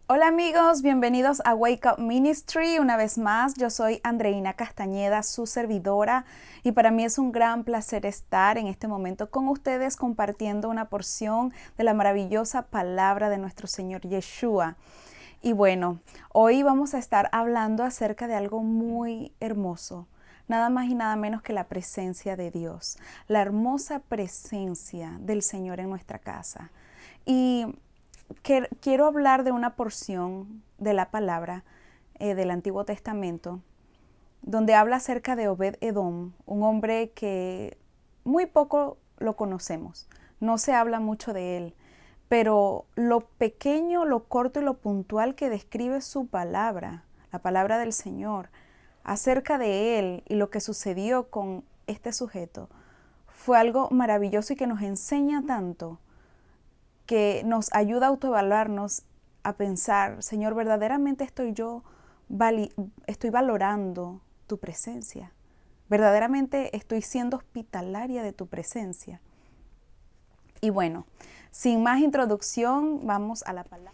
Hola amigos, bienvenidos a Wake Up Ministry. Una vez más, yo soy Andreina Castañeda, su servidora, y para mí es un gran placer estar en este momento con ustedes compartiendo una porción de la maravillosa palabra de nuestro Señor Yeshua. Y bueno, hoy vamos a estar hablando acerca de algo muy hermoso, nada más y nada menos que la presencia de Dios, la hermosa presencia del Señor en nuestra casa. Y quiero hablar de una porción de la palabra del Antiguo Testamento, donde habla acerca de Obed-Edom, un hombre que muy poco lo conocemos, no se habla mucho de él, pero lo pequeño, lo corto y lo puntual que describe su palabra, la palabra del Señor, acerca de él y lo que sucedió con este sujeto, fue algo maravilloso y que nos enseña tanto, que nos ayuda a autoevaluarnos, a pensar, Señor, verdaderamente estoy valorando tu presencia. Verdaderamente estoy siendo hospitalaria de tu presencia. Y bueno, sin más introducción, vamos a la palabra.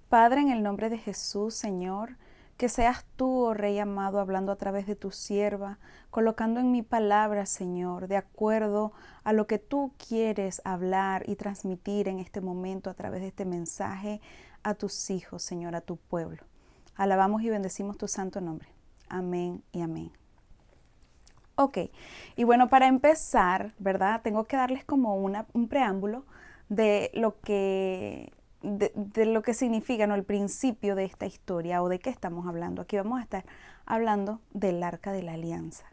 Padre, en el nombre de Jesús, Señor, que seas tú, oh Rey amado, hablando a través de tu sierva, colocando en mi palabra, Señor, de acuerdo a lo que tú quieres hablar y transmitir en este momento a través de este mensaje a tus hijos, Señor, a tu pueblo. Alabamos y bendecimos tu santo nombre. Amén y amén. Ok, y bueno, para empezar, ¿verdad? Tengo que darles como un preámbulo de de lo que significa, ¿no?, el principio de esta historia o de qué estamos hablando. Aquí vamos a estar hablando del Arca de la Alianza.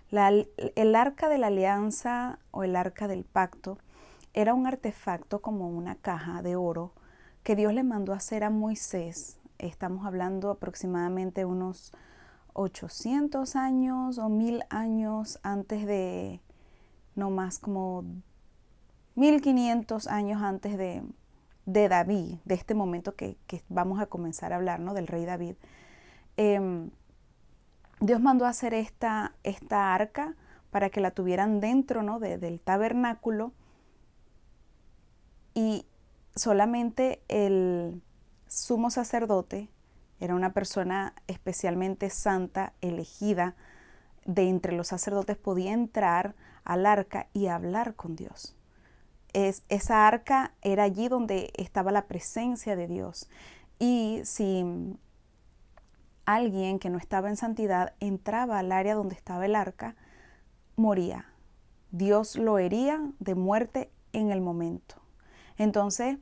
El Arca de la Alianza o el Arca del Pacto era un artefacto como una caja de oro que Dios le mandó a hacer a Moisés. Estamos hablando aproximadamente unos 800 años o 1000 años antes de, no más, como 1500 años antes de David, de este momento que vamos a comenzar a hablar, ¿no?, del rey David. Dios mandó a hacer esta arca para que la tuvieran dentro, ¿no?, del tabernáculo, y solamente el sumo sacerdote era una persona especialmente santa, elegida de entre los sacerdotes, podía entrar al arca y hablar con Dios. Esa arca era allí donde estaba la presencia de Dios. Y si alguien que no estaba en santidad entraba al área donde estaba el arca, moría. Dios lo hería de muerte en el momento. Entonces,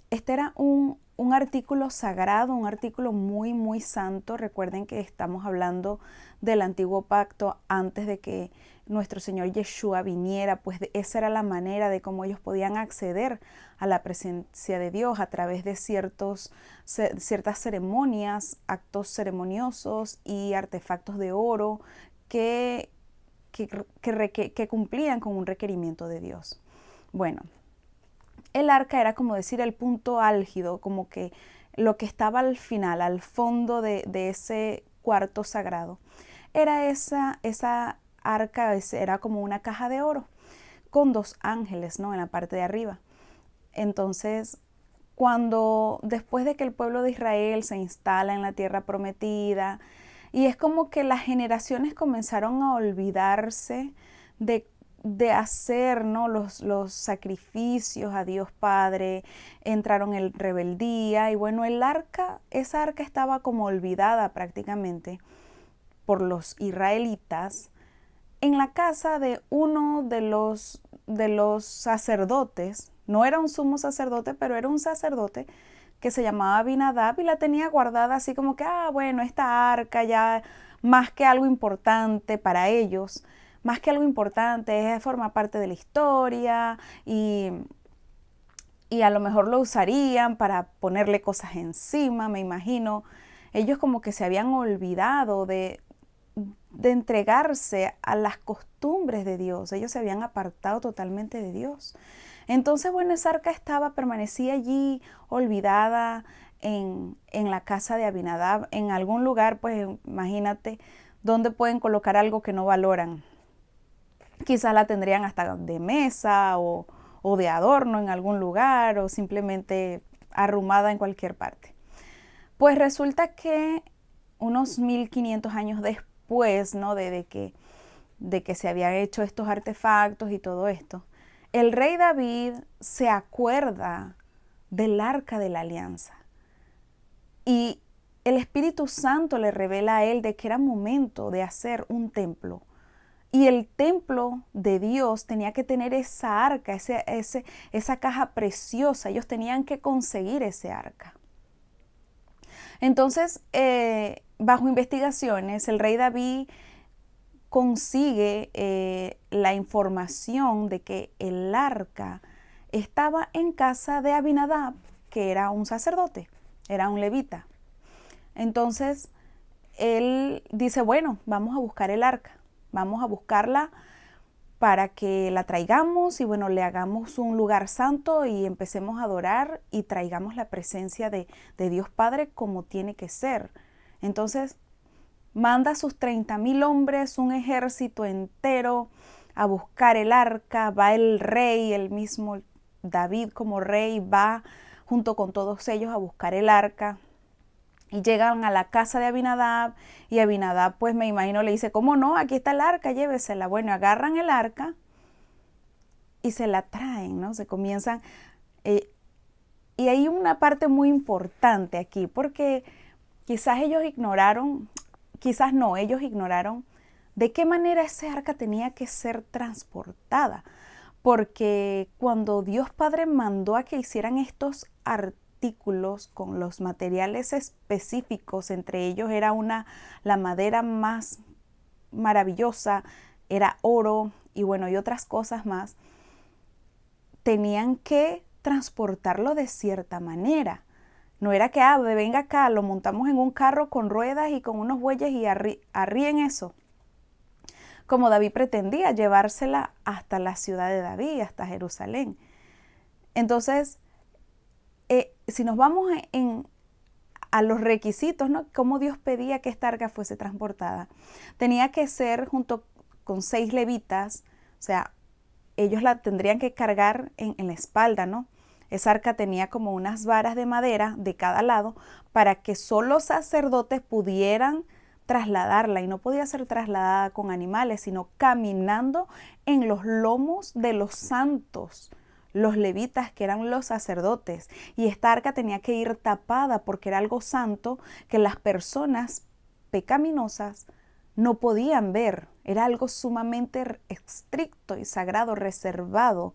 este era un artículo sagrado, un artículo muy, muy santo. Recuerden que estamos hablando del antiguo pacto antes de que nuestro Señor Yeshua viniera, pues esa era la manera de cómo ellos podían acceder a la presencia de Dios a través de ciertas ceremonias, actos ceremoniosos y artefactos de oro que cumplían con un requerimiento de Dios. Bueno, el arca era como decir el punto álgido, como que lo que estaba al final, al fondo de ese cuarto sagrado. Era esa arca, era como una caja de oro con dos ángeles, ¿no?, en la parte de arriba. Entonces, cuando después de que el pueblo de Israel se instala en la tierra prometida, y es como que las generaciones comenzaron a olvidarse de hacer, ¿no?, los sacrificios a Dios Padre, entraron en rebeldía, y bueno, esa arca estaba como olvidada prácticamente por los israelitas en la casa de uno de los sacerdotes. No era un sumo sacerdote, pero era un sacerdote que se llamaba Abinadab, y la tenía guardada así como que, bueno, esta arca ya más que algo importante para ellos, más que algo importante, forma parte de la historia, y a lo mejor lo usarían para ponerle cosas encima, me imagino. Ellos como que se habían olvidado de entregarse a las costumbres de Dios. Ellos se habían apartado totalmente de Dios. Entonces, bueno, esa arca permanecía allí olvidada en la casa de Abinadab, en algún lugar, pues imagínate, donde pueden colocar algo que no valoran. Quizás la tendrían hasta de mesa o de adorno en algún lugar, o simplemente arrumada en cualquier parte. Pues resulta que unos 1500 años después, ¿no? de que se habían hecho estos artefactos y todo esto, el rey David se acuerda del arca de la alianza. Y el Espíritu Santo le revela a él de que era momento de hacer un templo. Y el templo de Dios tenía que tener esa arca, esa caja preciosa. Ellos tenían que conseguir ese arca. Entonces, bajo investigaciones, el rey David consigue la información de que el arca estaba en casa de Abinadab, que era un sacerdote, era un levita. Entonces, él dice, bueno, vamos a buscar el arca, vamos a buscarla para que la traigamos y bueno, le hagamos un lugar santo y empecemos a adorar y traigamos la presencia de Dios Padre como tiene que ser. Entonces, manda a sus 30,000 hombres, un ejército entero a buscar el arca, va el rey, el mismo David como rey, va junto con todos ellos a buscar el arca. Y llegan a la casa de Abinadab y Abinadab, pues me imagino, le dice, ¿cómo no? Aquí está el arca, llévesela. Bueno, agarran el arca y se la traen, ¿no? Se comienzan... y hay una parte muy importante aquí, porque quizás ellos ignoraron, quizás no, ellos ignoraron de qué manera ese arca tenía que ser transportada. Porque cuando Dios Padre mandó a que hicieran estos artículos con los materiales específicos, entre ellos era la madera más maravillosa, era oro y bueno, y otras cosas más, tenían que transportarlo de cierta manera. No era que, venga acá, lo montamos en un carro con ruedas y con unos bueyes y arríen eso. Como David pretendía, llevársela hasta la ciudad de David, hasta Jerusalén. Entonces, si nos vamos a los requisitos, ¿no? Cómo Dios pedía que esta arca fuese transportada. Tenía que ser junto con 6 levitas, o sea, ellos la tendrían que cargar en la espalda, ¿no? Esa arca tenía como unas varas de madera de cada lado para que solo los sacerdotes pudieran trasladarla, y no podía ser trasladada con animales, sino caminando en los lomos de los santos, los levitas, que eran los sacerdotes. Y esta arca tenía que ir tapada porque era algo santo que las personas pecaminosas no podían ver. Era algo sumamente estricto y sagrado, reservado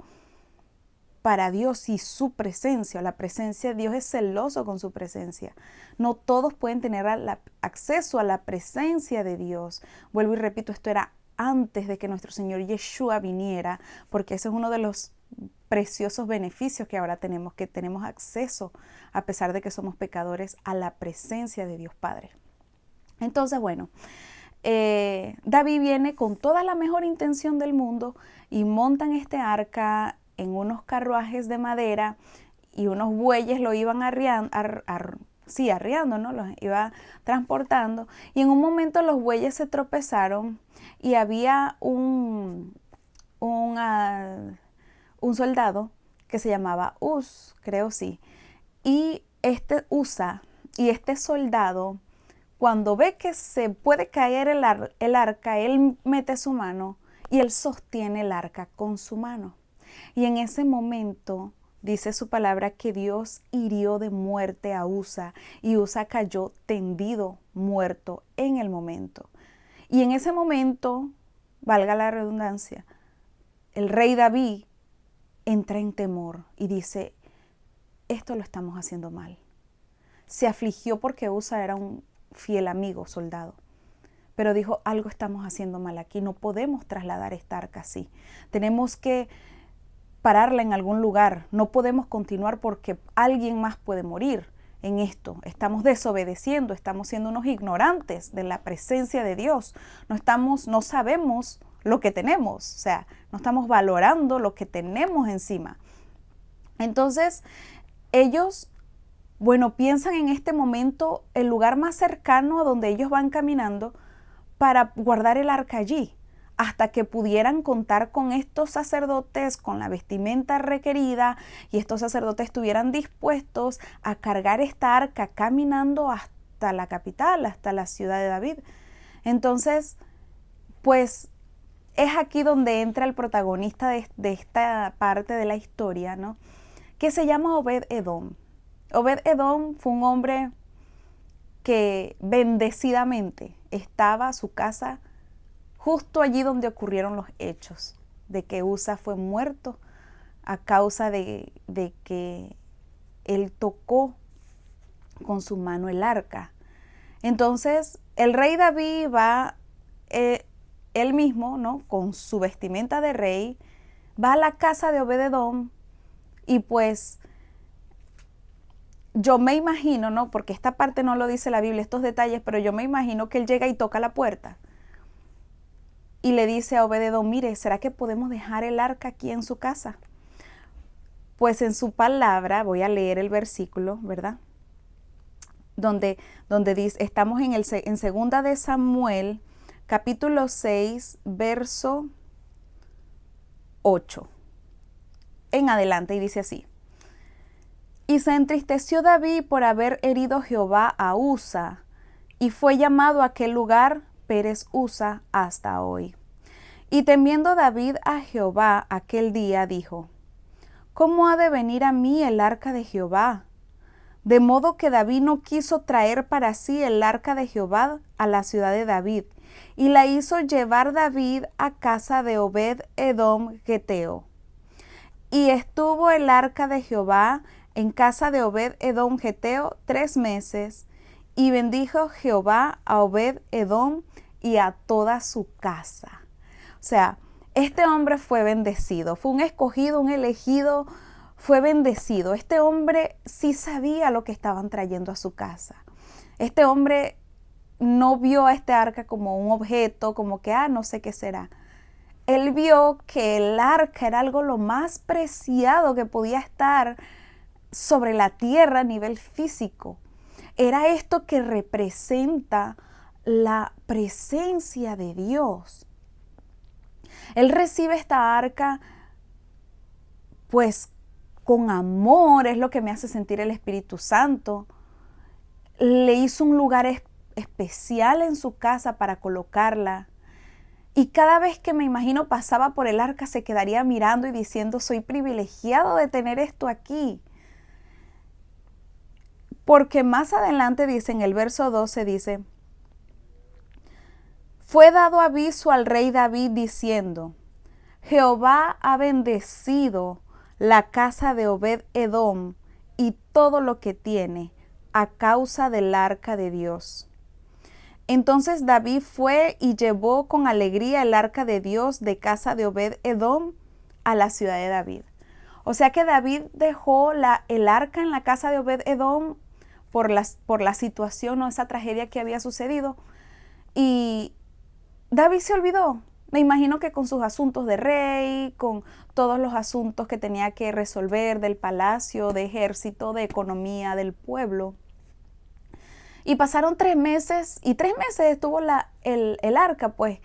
para Dios y su presencia. La presencia de Dios es celoso con su presencia. No todos pueden tener acceso a la presencia de Dios. Vuelvo y repito, esto era antes de que nuestro Señor Yeshua viniera, porque ese es uno de los preciosos beneficios que ahora tenemos, que tenemos acceso, a pesar de que somos pecadores, a la presencia de Dios Padre. Entonces, bueno, David viene con toda la mejor intención del mundo y montan este arca en unos carruajes de madera y unos bueyes lo iban arriando, ¿no? Los iba transportando, y en un momento los bueyes se tropezaron y había un soldado que se llamaba Uz, creo sí, y este soldado, cuando ve que se puede caer el arca, él mete su mano y él sostiene el arca con su mano. Y en ese momento dice su palabra que Dios hirió de muerte a Usa, y Usa cayó tendido, muerto en el momento. Y en ese momento, valga la redundancia, el rey David entra en temor y dice, esto lo estamos haciendo mal. Se afligió porque Usa era un fiel amigo, soldado. Pero dijo, algo estamos haciendo mal aquí, no podemos trasladar esta arca así. Tenemos que pararla en algún lugar, no podemos continuar porque alguien más puede morir en esto. Estamos desobedeciendo, estamos siendo unos ignorantes de la presencia de Dios. No sabemos lo que tenemos, o sea, no estamos valorando lo que tenemos encima. Entonces, ellos, bueno, piensan en este momento el lugar más cercano a donde ellos van caminando para guardar el arca allí. hasta que pudieran contar con estos sacerdotes, con la vestimenta requerida, y estos sacerdotes estuvieran dispuestos a cargar esta arca caminando hasta la capital, hasta la ciudad de David. Entonces, pues es aquí donde entra el protagonista de esta parte de la historia, ¿no? Que se llama Obed-Edom. Obed-Edom fue un hombre que bendecidamente estaba su casa justo allí donde ocurrieron los hechos de que Usa fue muerto a causa de que él tocó con su mano el arca. Entonces el rey David va él mismo, ¿no?, con su vestimenta de rey, va a la casa de Obed-Edom y pues yo me imagino, ¿no?, porque esta parte no lo dice la Biblia, estos detalles, pero yo me imagino que él llega y toca la puerta y le dice a Obed-Edom, mire, ¿será que podemos dejar el arca aquí en su casa? Pues en su palabra, voy a leer el versículo, ¿verdad?, donde dice, estamos en segunda de Samuel, capítulo 6, verso 8 en adelante, y dice así: y se entristeció David por haber herido Jehová a Usa, y fue llamado a aquel lugar Pérez Usa hasta hoy. Y temiendo David a Jehová aquel día, dijo: ¿cómo ha de venir a mí el arca de Jehová? De modo que David no quiso traer para sí el arca de Jehová a la ciudad de David, y la hizo llevar David a casa de Obed-Edom geteo. Y estuvo el arca de Jehová en casa de Obed-Edom geteo 3 meses, y bendijo Jehová a Obed-Edom y a toda su casa. O sea, este hombre fue bendecido, fue un escogido, un elegido, fue bendecido. Este hombre sí sabía lo que estaban trayendo a su casa. Este hombre no vio a este arca como un objeto, como que, no sé qué será. Él vio que el arca era algo lo más preciado que podía estar sobre la tierra a nivel físico. Era esto que representa la presencia de Dios. Él recibe esta arca, pues, con amor, es lo que me hace sentir el Espíritu Santo. Le hizo un lugar especial en su casa para colocarla. Y cada vez que me imagino pasaba por el arca, se quedaría mirando y diciendo, soy privilegiado de tener esto aquí. Porque más adelante dice, en el verso 12 dice, fue dado aviso al rey David diciendo, Jehová ha bendecido la casa de Obed-Edom y todo lo que tiene a causa del arca de Dios. Entonces David fue y llevó con alegría el arca de Dios de casa de Obed-Edom a la ciudad de David. O sea que David dejó el arca en la casa de Obed-Edom por la situación o esa tragedia que había sucedido. Y David se olvidó. Me imagino que con sus asuntos de rey, con todos los asuntos que tenía que resolver del palacio, de ejército, de economía del pueblo. Y pasaron 3 meses, y 3 meses estuvo el arca, pues,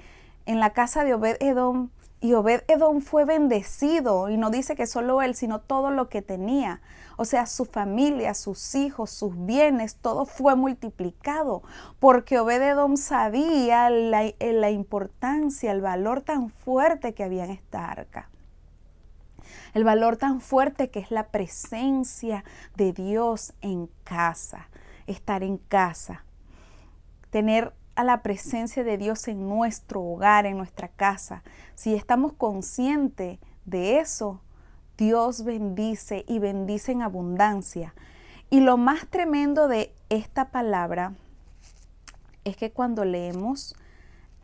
en la casa de Obed-Edom. Y Obed-Edom fue bendecido, y no dice que solo él, sino todo lo que tenía. O sea, su familia, sus hijos, sus bienes, todo fue multiplicado, porque Obed-Edom sabía la importancia, el valor tan fuerte que había en esta arca. El valor tan fuerte que es la presencia de Dios en casa, estar en casa, tener a la presencia de Dios en nuestro hogar, en nuestra casa. Si estamos conscientes de eso, Dios bendice y bendice en abundancia. Y lo más tremendo de esta palabra es que cuando leemos,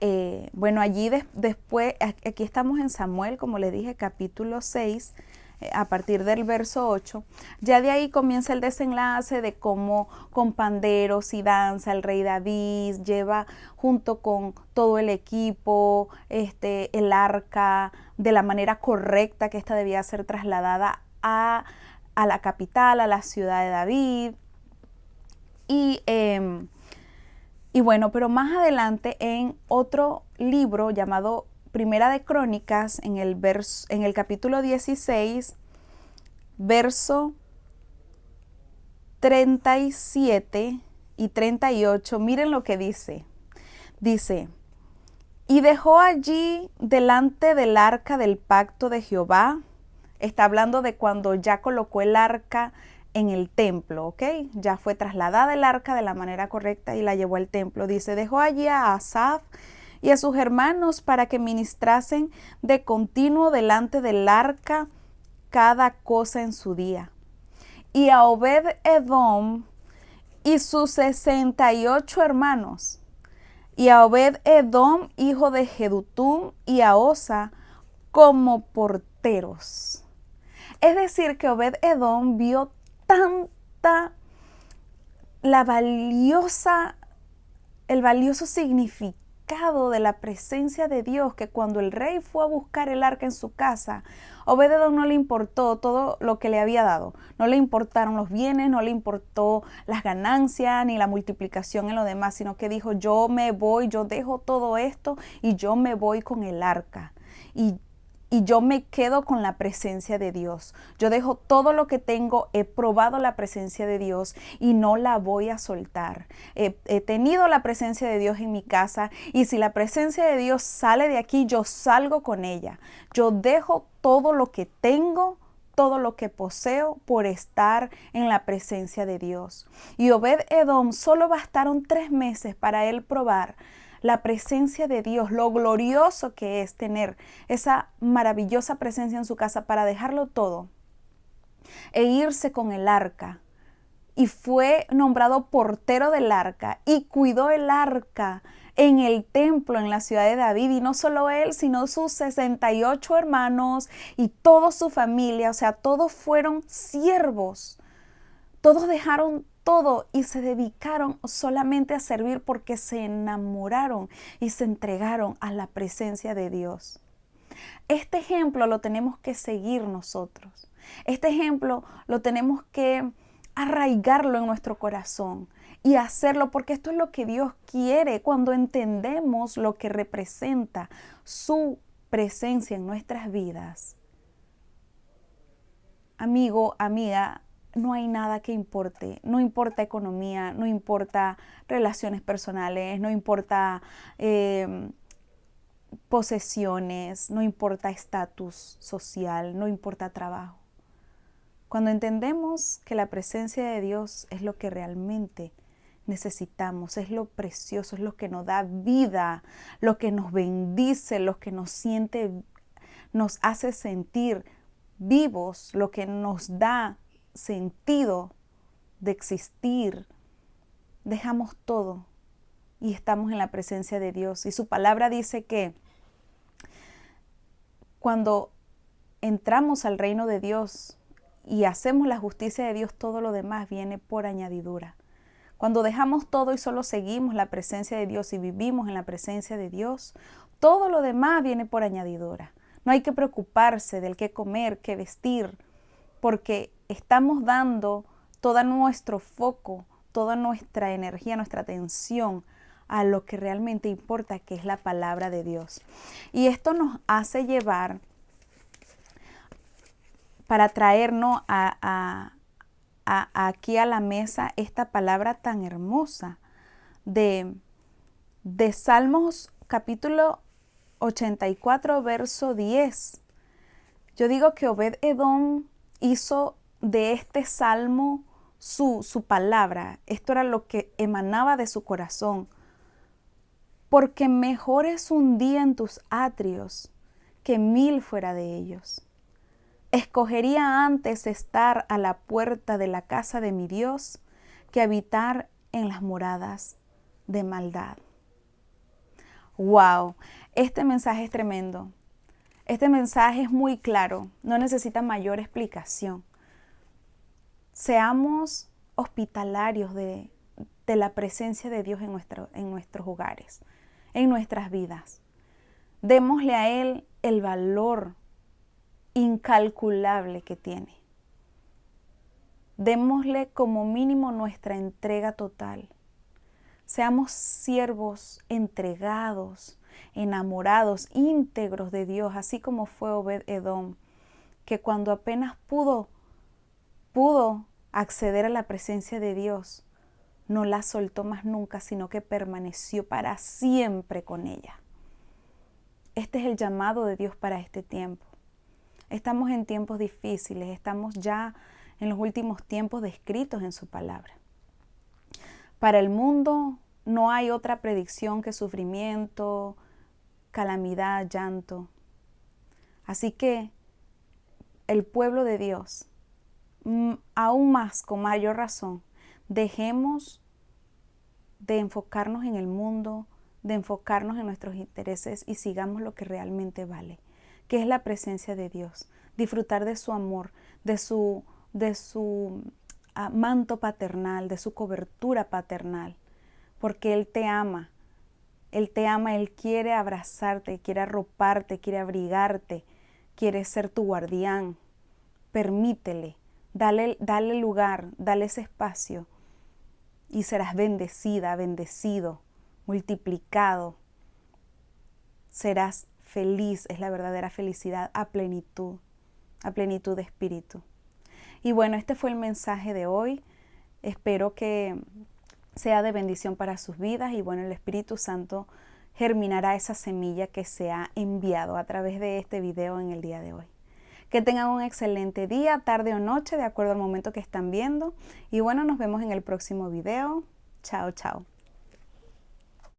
allí después, aquí estamos en Samuel, como les dije, capítulo 6, a partir del verso 8, ya de ahí comienza el desenlace de cómo con panderos y danza el rey David lleva junto con todo el equipo el arca de la manera correcta que esta debía ser trasladada a la capital, a la ciudad de David. Y bueno, pero más adelante en otro libro llamado Primera de Crónicas, en el capítulo 16, verso 37 y 38, miren lo que dice. Dice, y dejó allí delante del arca del pacto de Jehová. Está hablando de cuando ya colocó el arca en el templo, ¿ok? Ya fue trasladada el arca de la manera correcta y la llevó al templo. Dice, dejó allí a Asaf y a sus hermanos para que ministrasen de continuo delante del arca cada cosa en su día. Y a Obed-Edom y sus 68 hermanos, y a Obed-Edom, hijo de Jedutum, y a Osa como porteros. Es decir, que Obed-Edom vio el valioso significado de la presencia de Dios, que cuando el rey fue a buscar el arca en su casa, Obed-Edom no le importó todo lo que le había dado. No le importaron los bienes, no le importó las ganancias ni la multiplicación en lo demás, sino que dijo, yo me voy, yo dejo todo esto y yo me voy con el arca. Y yo me quedo con la presencia de Dios. Yo dejo todo lo que tengo, he probado la presencia de Dios y no la voy a soltar. He tenido la presencia de Dios en mi casa y si la presencia de Dios sale de aquí, yo salgo con ella. Yo dejo todo lo que tengo, todo lo que poseo por estar en la presencia de Dios. Y Obed-Edom solo bastaron 3 meses para él probar la presencia de Dios, lo glorioso que es tener esa maravillosa presencia en su casa para dejarlo todo e irse con el arca. Y fue nombrado portero del arca y cuidó el arca en el templo en la ciudad de David. Y no solo él, sino sus 68 hermanos y toda su familia. O sea, todos fueron siervos. Todos dejaron todo y se dedicaron solamente a servir porque se enamoraron y se entregaron a la presencia de Dios. Este ejemplo lo tenemos que seguir nosotros. Este ejemplo lo tenemos que arraigarlo en nuestro corazón y hacerlo porque esto es lo que Dios quiere cuando entendemos lo que representa su presencia en nuestras vidas. Amigo, amiga, no hay nada que importe. No importa economía, no importa relaciones personales, no importa posesiones, no importa estatus social, no importa trabajo. Cuando entendemos que la presencia de Dios es lo que realmente necesitamos, es lo precioso, es lo que nos da vida, lo que nos bendice, lo que nos hace sentir vivos, lo que nos da sentido de existir, dejamos todo y estamos en la presencia de Dios. Y su palabra dice que cuando entramos al reino de Dios y hacemos la justicia de Dios, todo lo demás viene por añadidura. Cuando dejamos todo y solo seguimos la presencia de Dios y vivimos en la presencia de Dios, todo lo demás viene por añadidura. No hay que preocuparse del qué comer, qué vestir, porque estamos dando todo nuestro foco, toda nuestra energía, nuestra atención a lo que realmente importa, que es la palabra de Dios. Y esto nos hace llevar para traernos aquí a la mesa esta palabra tan hermosa de Salmos capítulo 84, verso 10. Yo digo que Obed-Edom hizo de este salmo su palabra. Esto era lo que emanaba de su corazón. Porque mejor es un día en tus atrios que 1000 fuera de ellos. Escogería antes estar a la puerta de la casa de mi Dios que habitar en las moradas de maldad. ¡Wow! Este mensaje es tremendo. Este mensaje es muy claro, no necesita mayor explicación. Seamos hospitalarios de la presencia de Dios en nuestros hogares, en nuestras vidas. Démosle a Él el valor incalculable que tiene. Démosle como mínimo nuestra entrega total. Seamos siervos entregados, enamorados, íntegros de Dios, así como fue Obed-Edom, que cuando apenas pudo acceder a la presencia de Dios, no la soltó más nunca, sino que permaneció para siempre con ella. Este es el llamado de Dios para este tiempo. Estamos en tiempos difíciles, estamos ya en los últimos tiempos descritos en su palabra. Para el mundo no hay otra predicción que sufrimiento, calamidad, llanto. Así que el pueblo de Dios, aún más, con mayor razón, dejemos de enfocarnos en el mundo, de enfocarnos en nuestros intereses y sigamos lo que realmente vale, que es la presencia de Dios, disfrutar de su amor, de su manto paternal, de su cobertura paternal, porque Él te ama, Él quiere abrazarte, quiere arroparte, quiere abrigarte, quiere ser tu guardián. Permítele, dale lugar, dale ese espacio y serás bendecida, bendecido, multiplicado. Serás feliz, es la verdadera felicidad a plenitud de espíritu. Y bueno, este fue el mensaje de hoy. Espero que sea de bendición para sus vidas y bueno, el Espíritu Santo germinará esa semilla que se ha enviado a través de este video en el día de hoy. Que tengan un excelente día, tarde o noche, de acuerdo al momento que están viendo. Y bueno, nos vemos en el próximo video. Chao, chao.